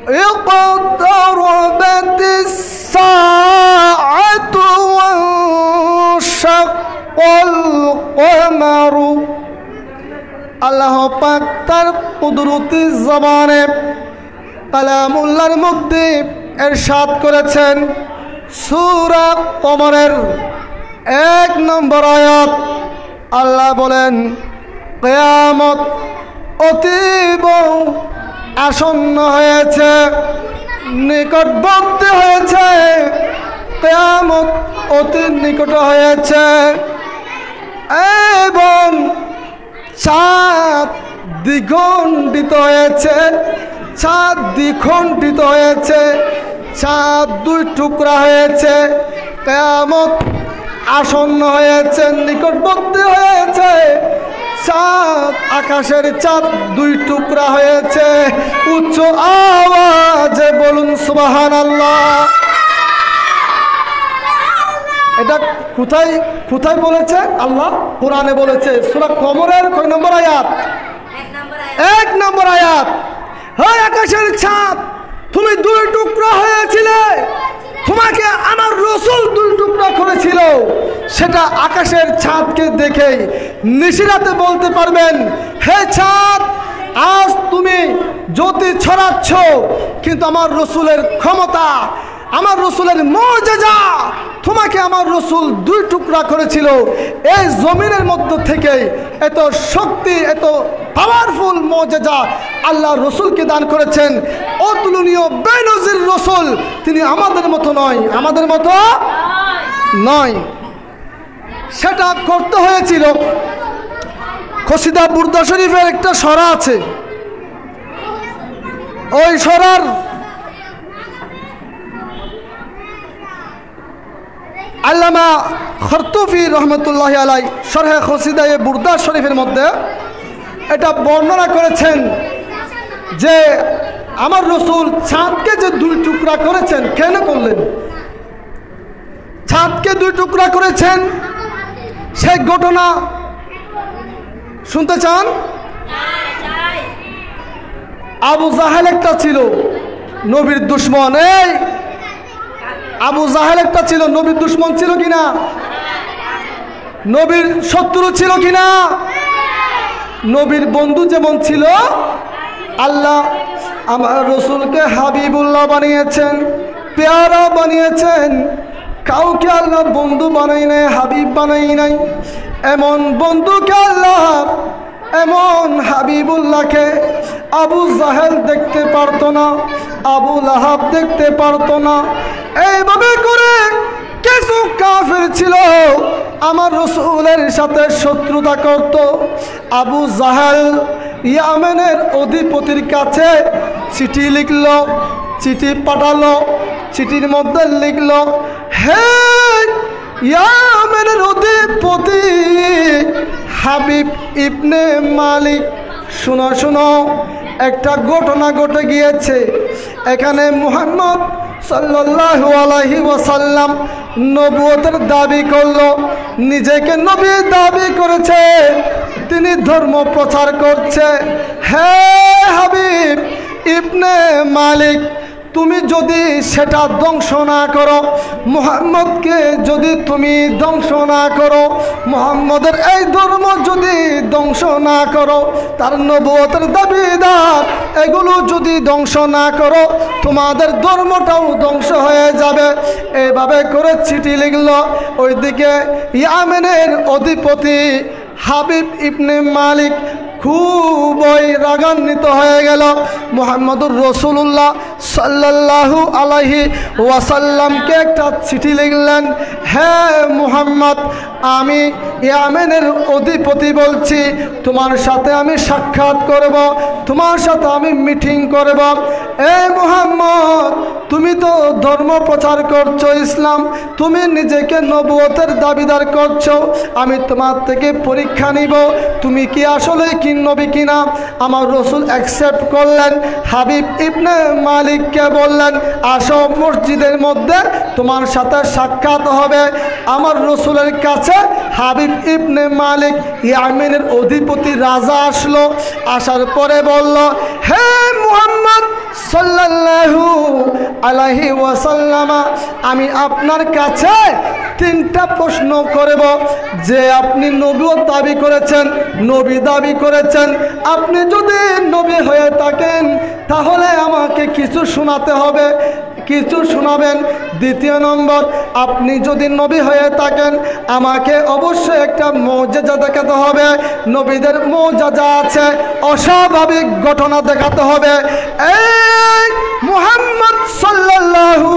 اقتربت الساعة وانشق القمر আল্লাহ পাক তার কুদরতি জবানে কালামুল্লাহর মধ্যে ইরশাদ করেছেন সূরা কমরের 1 নম্বর আয়াত আল্লাহ বলেন কিয়ামত অতীব আসন্ন হয়েছে নিকটবর্তী হয়েছে কিয়ামত অতি নিকট হয়েছে এবং চাঁদ দ্বিখণ্ডিত হয়েছে চাঁদ দ্বিখণ্ডিত হয়েছে চাঁদ দুই টুকরা হয়েছে কিয়ামত আসন্ন হয়েছে নিকটবর্তী হয়েছে চাঁদ আকাশের চাঁদ দুই টুকরা হয়েছে উচ্চ আওয়াজে বলুন সুবহানাল্লাহ। এটা কোথায় কোথায় বলেছে আল্লাহ? কোরআনে বলেছে সূরা কমরের কয় নম্বর আয়াত? 1 নম্বর আয়াত। হে আকাশের চাঁদ তুমি দুই টুকরা হয়েছিলে, তোমাকে আমার রাসূল দুই টুকরা করেছিল। সেটা আকাশের চাঁদকে দেখে নিশিরাতে বলতে পারবেন হে চাঁদ আজ তুমি জ্যোতি ছড়াচ্ছ, কিন্তু আমার রাসূলের ক্ষমতা আমার রাসূলের মুজিজা তোমাকে আমার রাসূল দুই টুকরা করেছিল। এই জমিনের মধ্য থেকে এত শক্তি এত পাওয়ারফুল মুজিজা আল্লাহ রাসূলকে দান করেছেন। অতুলনীয় বেনজির রাসূল, তিনি আমাদের মতো নয়, আমাদের মতো নয়। সেটা করতে হয়েছিল। কসিদা বুরদা শরীফের একটা সরা আছে, ওই সরার আল্লামা খরতুফি রহমতুল্লাহ আলাই শরহে কসিদায়ে বুরদা শরীফের মধ্যে এটা বর্ণনা করেছেন যে আমার রাসূল চাঁদকে যে দুই টুকরা করেছেন, কেন করলেন? চাঁদকে দুই টুকরা করেছেন সেই ঘটনা শুনতে চান? আবু জাহেল একটা ছিল নবীর দুশমন। এই আবু জাহেল একটা ছিল নবীর দুশমন ছিল কিনা? নবীর শত্রু ছিল কিনা? নবীর বন্ধু যেমন ছিল, আল্লাহ আমার রাসূলকে হাবিবুল্লাহ বানিয়েছেন, পেয়ারা বানিয়েছেন। কাউকে আল্লাহ বন্ধু বানাই নাই, হাবিব বানাই নাই। এমন বন্ধুকে আল্লাহ, এমন হাবিবুল্লাহকে আবু জাহেল দেখতে পারতো না, আবু লাহাব দেখতে পারতো না। এইভাবে করে কিছু কাফের ছিল আমার রাসূলের সাথে শত্রুতা করত। আবু জাহেল ইয়ামেনের অধিপতির কাছে চিঠি লিখল, চিঠি পাঠালো। চিঠির মধ্যে লিখল, হে ইয়ামেনের অধিপতি হাবিব ইবনে মালিক, শুনো শুনো, একটা ঘটনা ঘটে গিয়েছে। এখানে মুহাম্মদ সাল্লাল্লাহু আলাইহি ওয়াসাল্লাম নবুয়তের দাবি করলো, নিজেকে নবী দাবি করেছে, তিনি ধর্ম প্রচার করছে। হে হাবিব ইবনে মালিক, তুমি যদি সেটা ধ্বংস না করো, মুহাম্মদকে যদি তুমি ধ্বংস না করো, মুহাম্মদের এই ধর্ম যদি ধ্বংস না করো, তার নবুয়তের দাবিদার এগুলো যদি ধ্বংস না করো, তোমাদের ধর্মটাও ধ্বংস হয়ে যাবে। এইভাবে করে চিঠি লিখল। ওইদিকে ইয়ামেনের অধিপতি হাবিব ইবনে মালিক খুবই রাগান্বিত হয়ে গেল। মুহাম্মদুর রাসূলুল্লাহ সাল্লাল্লাহু আলাইহি ওয়াসাল্লামকে একটা চিঠি লিখলেন, হে মুহাম্মদ, আমি ইয়ামেনের অধিপতি বলছি, তোমার সাথে আমি সাক্ষাৎ করব, তোমার সাথে আমি মিটিং করব। এ মুহাম্মদ, তুমি তো ধর্ম প্রচার করছো ইসলাম, তুমি নিজেকে নবুয়তের দাবিদার করছো, আমি তোমার থেকে পরীক্ষা নিব তুমি কি আসলে কি নবী কিনা। আমার রাসূল অ্যাকসেপ্ট করলেন। হাবিব ইবনে মালিককে বললেন, আসো মসজিদের মধ্যে তোমার সাথে সাক্ষাৎ হবে। আমার রাসূলের কাছে হাবিব ইবনে মালিক ইয়ামেনের অধিপতি রাজা আসলো। আসার পরে বলল, হে মুহাম্মদ সাল্লাল্লাহু আলাইহি ওয়াসাল্লাম, আমি আপনার কাছে তিনটা প্রশ্ন করব। যে আপনি নবী দাবি করেছেন, নবী দাবি করেছেন, আপনি যদি নবী হয়ে থাকেন তাহলে আমাকে কিছু শোনাতে হবে, কিছু শোনাবেন। দ্বিতীয় নম্বর, আপনি যদি নবী হয়ে থাকেন আমাকে অবশ্যই একটা মুজিজা দেখাতে হবে, নবীদের মুজিজা আছে, অস্বাভাবিক ঘটনা দেখাতে হবে। এই মুহাম্মদ সাল্লাল্লাহু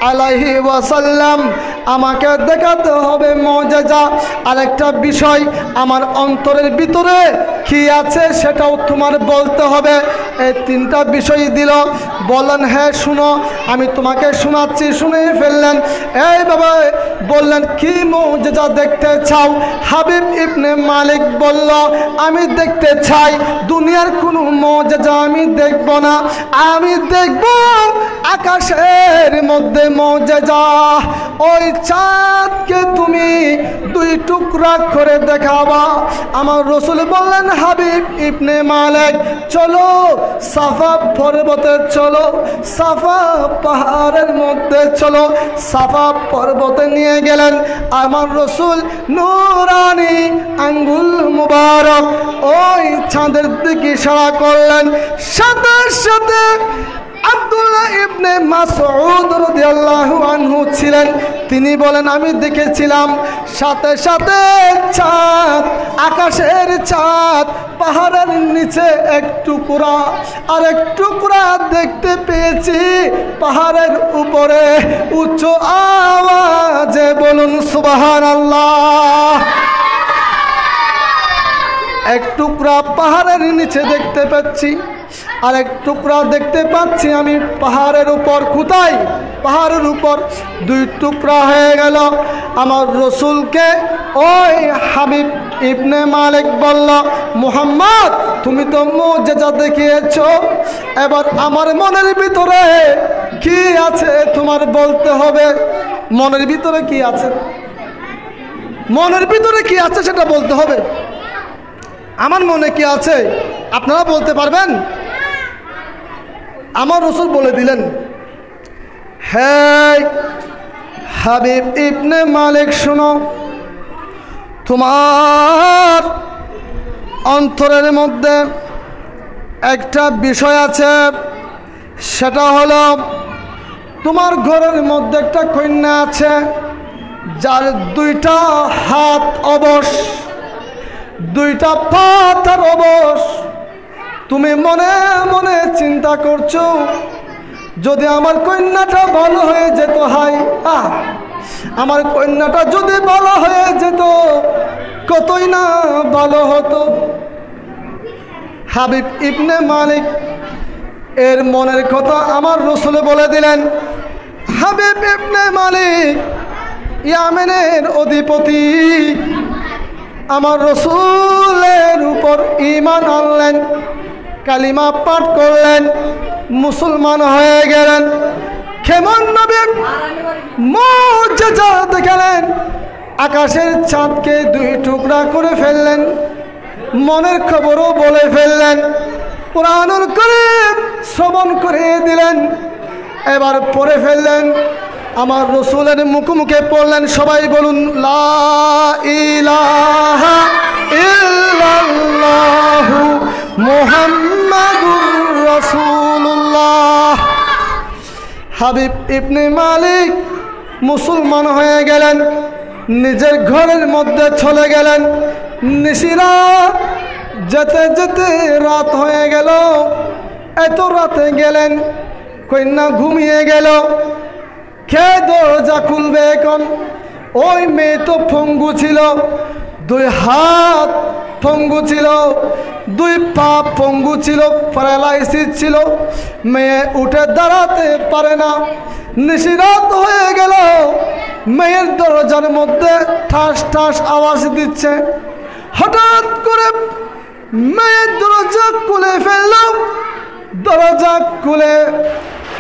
আলাইহি ওয়াসাল্লাম, আমাকে দেখাতে হবে মুজিজা। আরেকটা বিষয়, আমার অন্তরের ভিতরে কি আছে সেটাও তোমার বলতে হবে। এই তিনটা বিষয় দিল। বললেন হ্যাঁ শুনো, আমি তোমাকে শোনাচ্ছি। শুনে ফেললেন। এই বাবা বললেন কি মুজিজা দেখতে চাও? হাবিব ইবনে মালিক বলল আমি দেখতে চাই দুনিয়ার কোনো মুজিজা আমি দেখব না, আমি দেখব আকাশের মধ্যে মুজিজা। ওই চাঁদকে তুমি দুই টুকরা করে দেখাবা। আমার রাসূল বললেন হাবিব ইবনে মালিক চলো সাফা পর্বতে চলো, সাফা পাহাড়ের মধ্যে চলো। সাফা পর্বতে নিয়ে গেলেন। আমার রাসূল নূরানি আঙ্গুল মুবারক ওই চাঁদের দিকে ইশারা করলেন। সাথে সাথে আব্দুল্লাহ ইবনে মাসউদ রাদিয়াল্লাহু আনহু ছিলেন, তিনি বলেন আমি দেখেছিলাম সাথে সাথে চাঁদ, আকাশের চাঁদ পাহাড়ের নিচে এক টুকরা আর এক টুকরা দেখতে পেয়েছি পাহাড়ের উপরে। উচ্চ আওয়াজে বলুন সুবহানাল্লাহ। এক টুকরা পাহাড়ের নিচে দেখতে পাচ্ছি, আর এক টুকরা দেখতে পাচ্ছি আমি পাহাড়ের উপর। কোথায়? পাহাড়ের উপর। দুই টুকরা হয়ে গেল। আমার রাসূলকে ওই হাবিব ইবনে মালিক বলল মুহাম্মদ তুমি তো মুজিজা দেখিয়েছো, এবার আমার মনের ভিতরে কি আছে তোমার বলতে হবে। মনের ভিতরে কি আছে, মনের ভিতরে কি আছে সেটা বলতে হবে। আমার মনে কি আছে আপনারা বলতে পারবেন? আমার রাসূল বলে দিলেন হ্যাঁ হাবিব ইবনে মালিক শোনো, তোমার অন্তরের মধ্যে একটা বিষয় আছে, সেটা হলো তোমার ঘরের মধ্যে একটা কন্যা আছে যার দুইটা হাত অবশ, দুইটা পা তার অবশ। তুমি মনে মনে চিন্তা করছো যদি আমার কন্যাটা ভালো হয়ে যেত, হাই আমার কন্যাটা যদি ভালো হয়ে যেত কতই না ভালো হতো। হাবিব ইবনে মালিক এর মনের কথা আমার রাসূল বলে দিলেন। হাবিব ইবনে মালিক ইয়ামেনের অধিপতি, আমার রাসূলের উপর ঈমান আনলেন, কালিমা পাঠ করলেন, মুসলমান হয়ে গেলেন। কেমন নবী মুজিজা দেখালেন, আকাশের চাঁদকে দুই টুকরা করে ফেললেন, মনের খবরও বলে ফেললেন, কুরআনুল কারীম শ্রবণ করে দিলেন, এবার পড়ে ফেললেন। আমার রাসূলের মুখে মুখে পড়লেন। সবাই বলুন লা ইলাহা ইল্লাল্লাহু মুহাম্মাদুর রাসূলুল্লাহ। হাবিব ইবনে মালিক মুসলমান হয়ে গেলেন, নিজের ঘরের মধ্যে চলে গেলেন। নিশিরা যেতে যেতে রাত হয়ে গেল। এত রাতে গেলেন, কন্যা ঘুমিয়ে গেল। কে দরজা খুলবে এখন? ওই মেয়ে তো পঙ্গু ছিল, দুই হাত পঙ্গু ছিল, দুই পা পঙ্গু ছিল, প্যারালাইসিস ছিল, মেয়ে উঠে দাঁড়াতে পারে না। নিশিরাত হয়ে গেল, মেয়ের দরজার মধ্যে ঠাস ঠাস আওয়াজ দিচ্ছে। হঠাৎ করে মেয়ের দরজা খুলে ফেলল। দরজা খুলে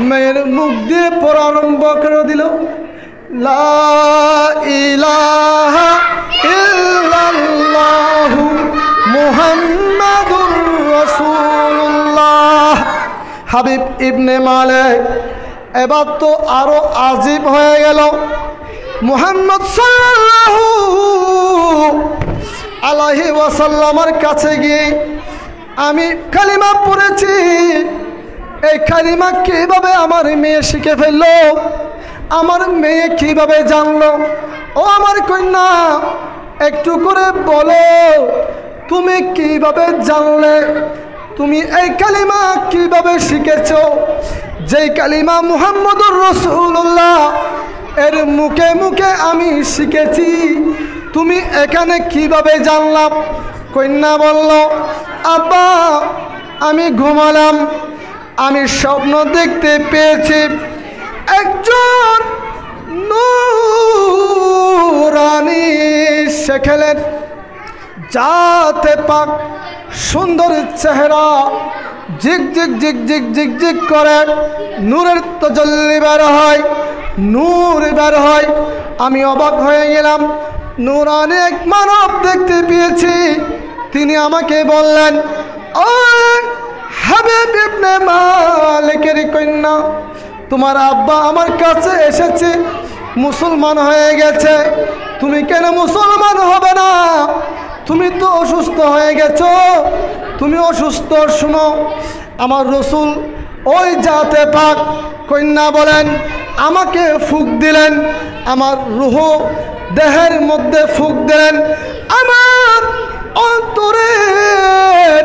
মেয়ের মুখ দিয়ে পড়া আরম্ভ করে দিল লা ইলাহা ইল্লাল্লাহু মুহাম্মাদুর রাসূলুল্লাহ। হাবিব ইবনে মালিক। এবার তো আরো আজীব হয়ে গেল। মুহাম্মদ সাল্লাল্লাহু আলাইহি ওয়াসাল্লামের কাছে গিয়ে আমি কালিমা পড়েছি, এই কালিমা কিভাবে আমার মেয়ে শিখে ফেললো, আমার মেয়ে কিভাবে জানলো? ও আমার কন্যা, একটু করে বলো তুমি কিভাবে জানলে, তুমি এই কালিমা কিভাবে শিখেছ? যেই কালিমা মুহাম্মদুর রাসূলুল্লাহ এর মুখে মুখে আমি শিখেছি, তুমি এখানে কিভাবে জানলাম? কন্যা বলল, আব্বা আমি ঘুমালাম, আমি স্বপ্ন দেখতে পেয়েছি একজন নূরানী শেখেলেন, জাতে পাক, সুন্দর চেহারা, জিগ জিগ জিগ জিগ জিগ জিগ করে নূরের তাজাল্লি বের হয়, নূর বের হয়। আমি অবাক হয়ে গেলাম, নূরানী এক মানব দেখতে পেয়েছি। তিনি আমাকে বললেন, ও হাবিব ইবনে মালিকের কন্যা, তোমার আব্বা আমার কাছে এসেছে, মুসলমান হয়ে গেছে, তুমি কেন মুসলমান হবে না? তুমি তো অসুস্থ হয়ে গেছো, তুমি অসুস্থ। শুনো, আমার রসুল ওই জাতে পাক কন্যা বলেন, আমাকে ফুঁক দিলেন, আমার রূহ দেহের মধ্যে ফুঁক দিলেন, আমার অন্তরের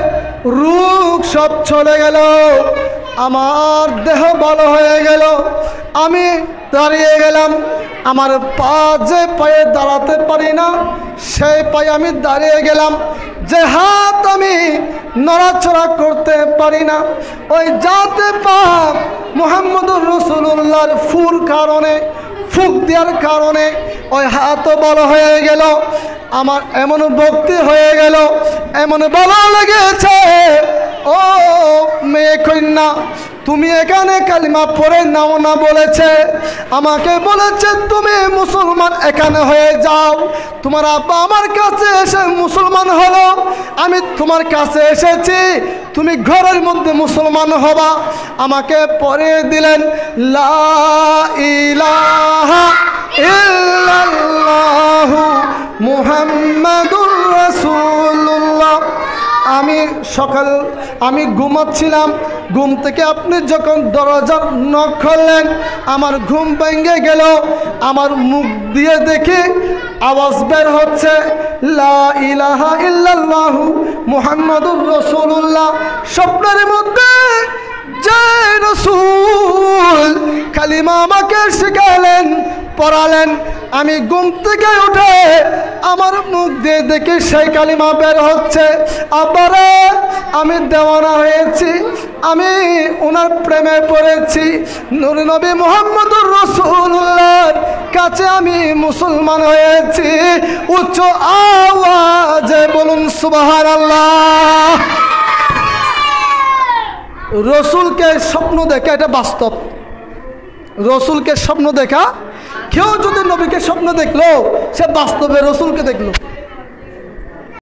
রোগ সব চলে গেল, আমার দেহ ভালো হয়ে গেল। আমি দাঁড়িয়ে গেলাম, আমার পা যে পায়ে দাঁড়াতে পারি না সেই পায়ে আমি দাঁড়িয়ে গেলাম, যে হাত আমি নড়াচড়া করতে পারি না, ওই জাতে পাক মুহাম্মদুর রাসূলুল্লাহর ফুঁক দেওয়ার কারণে ওই হাতও ভালো হয়ে গেল। আমার এমন ভক্তি হয়ে গেল, এমন ভালো লেগেছে। ও মেয়ে কন্যা, তুমি এখানে কালিমা পড়ে নাও না বলেছে, আমাকে বলেছে তুমি মুসলমান এখানে হয়ে যাও। তোমার আব্বা আমার কাছে এসে মুসলমান হলো, আমি তোমার কাছে এসেছি, তুমি ঘরের মধ্যে মুসলমান হবা। আমাকে পড়িয়ে দিলেন লা ইলাহা ইল্লাল্লাহু মুহাম্মাদুর রাসূলুল্লাহ। আমি ঘুমাচ্ছিলাম, ঘুম থেকে আপনি যখন দরজার নখ খুললেন, আমার ঘুম ভেঙে গেল। আমার মুখ দিয়ে দেখি আওয়াজ বের হচ্ছে, লা ইলাহা ইল্লাল্লাহু মুহাম্মাদুর রাসূলুল্লাহ। স্বপ্নের মধ্যে যে রাসূল কালিমা আমাকে শিখালেন, পড়ালেন, আমি ঘুম থেকে উঠে আমার মুখ দিয়ে দেখি সেই কালিমা বের হচ্ছে। আবারে আমি দেওয়ানা হয়েছি, আমি ওনার প্রেমে পড়েছি। নূর নবী মুহাম্মদুর রাসূলুল্লাহর কাছে আমি মুসলমান হয়েছি। উচ্চ আওয়াজে বলুন সুবহানাল্লাহ। রসুলকে স্বপ্ন দেখা এটা বাস্তব। রসুলকে স্বপ্ন দেখা, কেউ যদি নবীকে স্বপ্ন দেখলো সে বাস্তবে রসুলকে দেখলো।